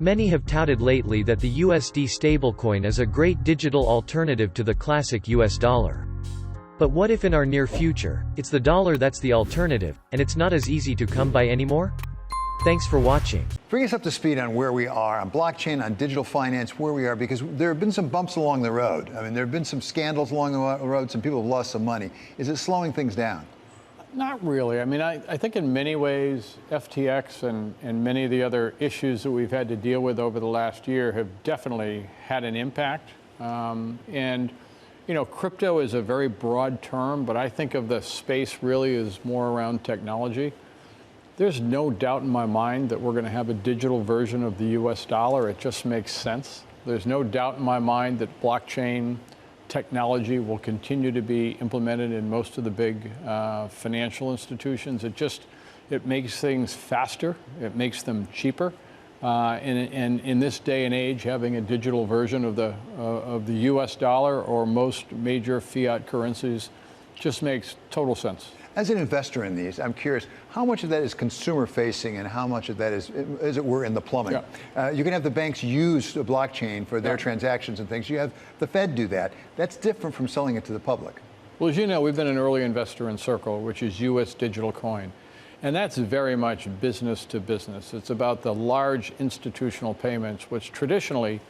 Many have touted lately that the USD stablecoin is a great digital alternative to the classic US dollar. But what if in our near future, it's the dollar that's the alternative, and it's not as easy to come by anymore? Thanks for watching. Bring us up to speed on where we are, on blockchain, on digital finance, where we are, because there have been some bumps along the road. I mean, there have been some scandals along the road, some people have lost some money. Is it slowing things down? Not really. I mean, I think in many ways, FTX and many of the other issues that we've had to deal with over the last year have definitely had an impact. You know, crypto is a very broad term, but I think of the space really as more around technology. There's no doubt in my mind that we're going to have a digital version of the US dollar. It just makes sense. There's no doubt in my mind that blockchain technology will continue to be implemented in most of the big financial institutions. It makes things faster. It makes them cheaper. And in this day and age, having a digital version of the US dollar or most major fiat currencies just makes total sense. As an investor in these, I'm curious, how much of that is consumer facing and how much of that is, as it were, in the plumbing? Yeah. You can have the banks use the blockchain for their transactions and things. You have the Fed do that. That's different from selling it to the public. Well, as you know, we've been an early investor in Circle, which is US digital coin. And that's very much business to business. It's about the large institutional payments, which traditionally,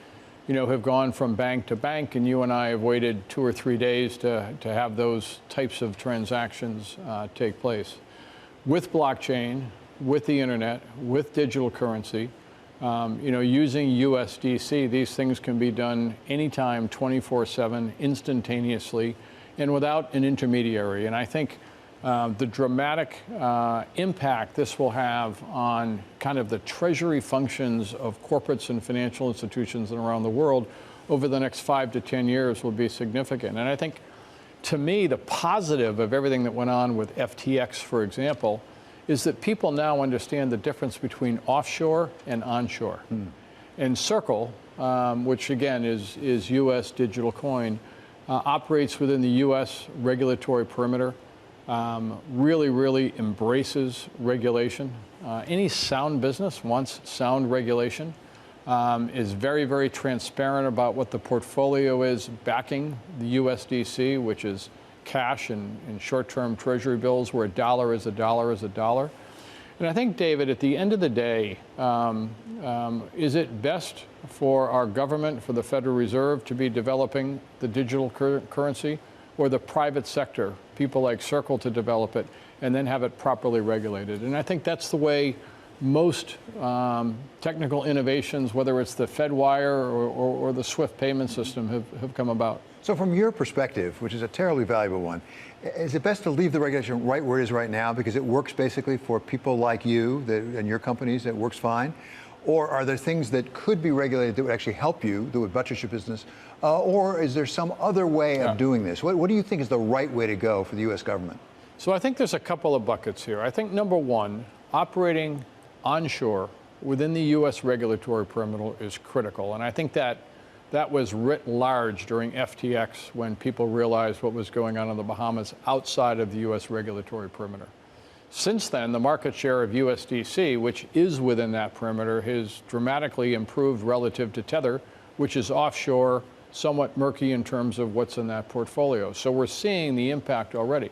you know, have gone from bank to bank, and you and I have waited 2 or 3 days to have those types of transactions take place. With blockchain, with the internet, with digital currency, you know, using USDC, these things can be done anytime, 24/7, instantaneously, and without an intermediary. And I think the dramatic impact this will have on kind of the treasury functions of corporates and financial institutions around the world over the next 5 to 10 years will be significant. And I think, to me, the positive of everything that went on with FTX, for example, is that people now understand the difference between offshore and onshore. And Circle, which again is US digital coin, operates within the US regulatory perimeter. Really embraces regulation. Any sound business wants sound regulation, is very transparent about what the portfolio is backing the USDC, which is cash and short-term treasury bills where a dollar is a dollar is a dollar. And I think, David, at the end of the day, is it best for our government, for the Federal Reserve, to be developing the digital currency, or the private sector, people like Circle, to develop it and then have it properly regulated? And I think that's the way most technical innovations, whether it's the FedWire or the SWIFT payment system, have come about. So from your perspective, which is a terribly valuable one, is it best to leave the regulation right where it is right now because it works basically for people like you and your companies, it works fine? Or are there things that could be regulated that would actually help you, that would buttress your business? Or is there some other way of doing this? What do you think is the right way to go for the U.S. government? So I think there's a couple of buckets here. I think, number one, operating onshore within the U.S. regulatory perimeter is critical. And I think that was writ large during FTX when people realized what was going on in the Bahamas outside of the U.S. regulatory perimeter. Since then, the market share of USDC, which is within that perimeter, has dramatically improved relative to Tether, which is offshore, somewhat murky in terms of what's in that portfolio. So we're seeing the impact already.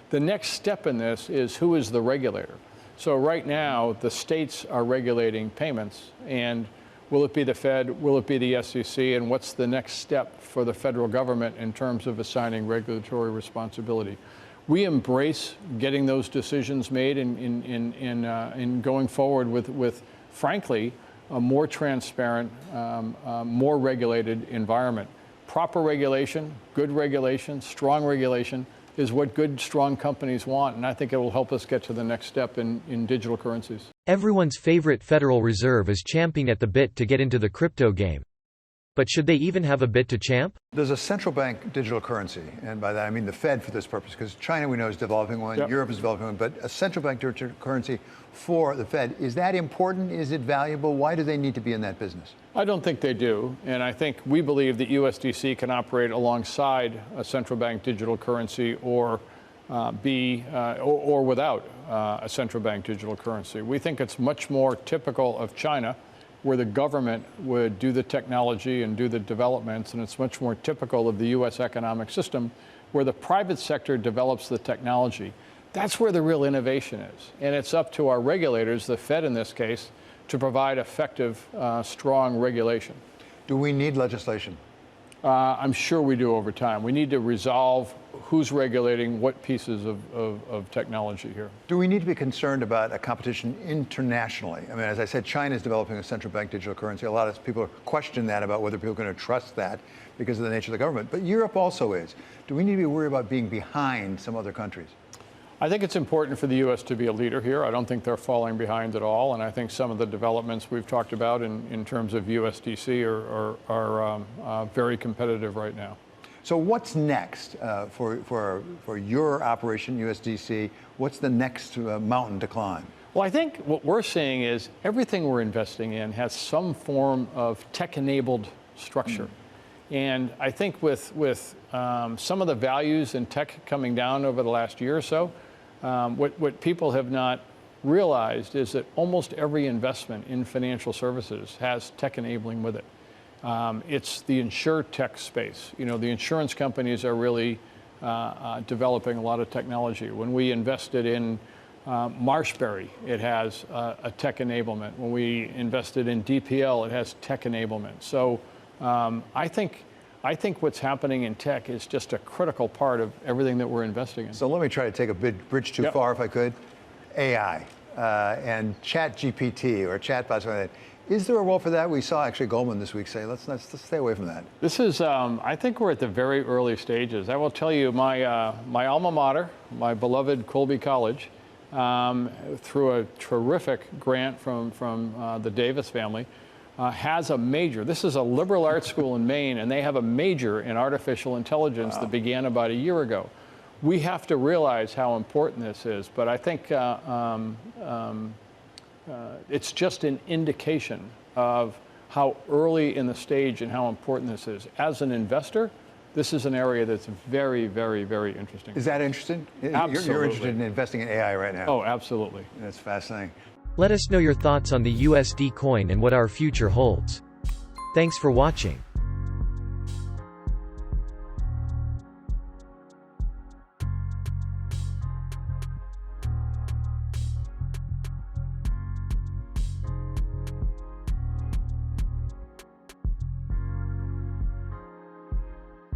The next step in this is, who is the regulator? So right now, the states are regulating payments, and will it be the Fed, will it be the SEC, and what's the next step for the federal government in terms of assigning regulatory responsibility? We embrace getting those decisions made in going forward with, frankly, a more transparent, more regulated environment. Proper regulation, good regulation, strong regulation is what good, strong companies want, and I think it will help us get to the next step in digital currencies. Everyone's favorite Federal Reserve is champing at the bit to get into the crypto game. But should they even have a bit to champ? There's a central bank digital currency, and by that I mean the Fed for this purpose, because China, we know, is developing one, Europe is developing one, but a central bank digital currency for the Fed. Is that important? Is it valuable? Why do they need to be in that business? I don't think they do, and I think we believe that USDC can operate alongside a central bank digital currency or without a central bank digital currency. We think it's much more typical of China where the government would do the technology and do the developments, and it's much more typical of the U.S. economic system, where the private sector develops the technology. That's where the real innovation is. And it's up to our regulators, the Fed in this case, to provide effective, strong regulation. Do we need legislation? I'm sure we do over time. We need to resolve who's regulating what pieces of technology here. Do we need to be concerned about a competition internationally? I mean, as I said, China is developing a central bank digital currency. A lot of people question that about whether people are going to trust that because of the nature of the government. But Europe also is. Do we need to be worried about being behind some other countries? I think it's important for the U.S. to be a leader here. I don't think they're falling behind at all. And I think some of the developments we've talked about in terms of USDC are very competitive right now. So what's next for your operation, USDC? What's the next mountain to climb? Well, I think what we're seeing is everything we're investing in has some form of tech-enabled structure. And I think with some of the values in tech coming down over the last year or so, what people have not realized is that almost every investment in financial services has tech enabling with it. It's the insurtech space. You know, the insurance companies are really developing a lot of technology. When we invested in Marshberry, it has a tech enablement. When we invested in DPL, it has tech enablement. So I think what's happening in tech is just a critical part of everything that we're investing in. So let me try to take a bridge too far, if I could. AI and chat GPT or chatbots. Is there a role for that? We saw actually Goldman this week say, let's stay away from that. This is, I think we're at the very early stages. I will tell you, my alma mater, my beloved Colby College, through a terrific grant from the Davis family, has a major. This is a liberal arts school in Maine, and they have a major in artificial intelligence that began about a year ago. We have to realize how important this is, but I think it's just an indication of how early in the stage and how important this is. As an investor, this is an area that's very, very, very interesting. Is that interesting? Absolutely. You're interested in investing in AI right now? Oh, absolutely. That's fascinating. Let us know your thoughts on the USD coin and what our future holds. Thanks for watching.